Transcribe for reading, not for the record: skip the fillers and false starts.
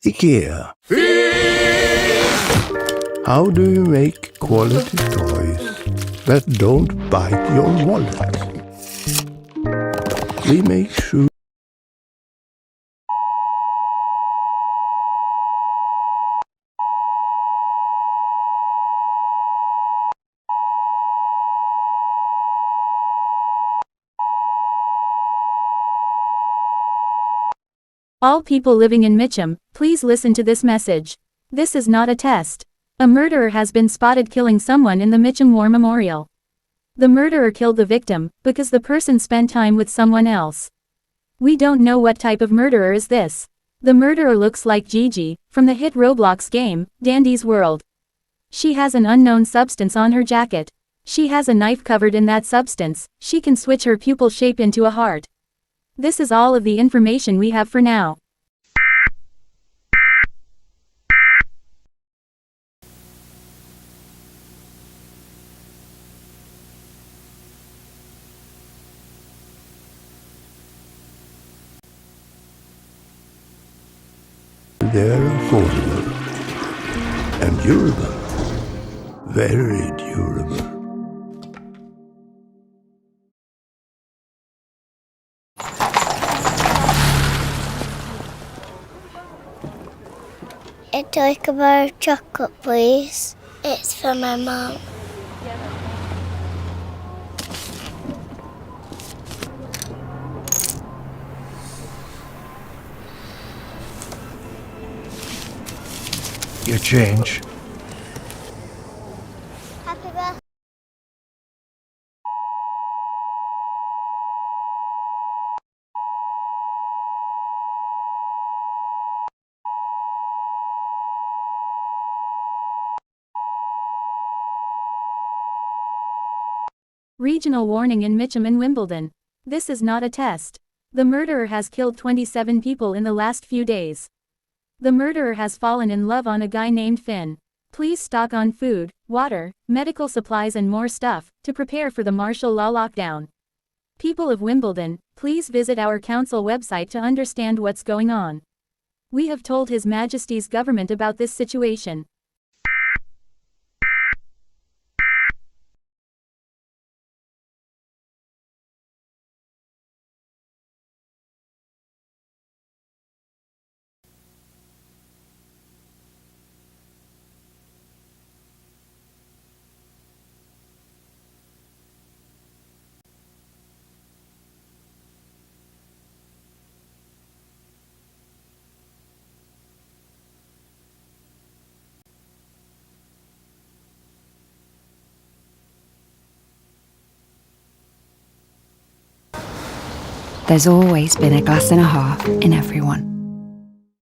IKEA. How do you make quality toys that don't bite your wallet? We make sure All people living in Mitcham, please listen to this message. This is not a test. A murderer has been spotted killing someone in the Mitcham War Memorial. The murderer killed the victim because the person spent time with someone else. We don't know what type of murderer is this. The murderer looks like Gigi, from the hit Roblox game, Dandy's World. She has an unknown substance on her jacket. She has a knife covered in that substance. She can switch her pupil shape into a heart. This is all of the information we have for now. they're affordable and durable. Very durable. I'd like a bar of chocolate, please. It's for my mum. Your change. Happy birthday. Regional warning in Mitcham and Wimbledon. This is not a test. The murderer has killed 27 people in the last few days. The murderer has fallen in love on a guy named Finn. Please stock on food, water, medical supplies and more stuff, to prepare for the martial law lockdown. People of Wimbledon, please visit our council website to understand what's going on. We have told His Majesty's government about this situation. There's always been a glass and a half in everyone.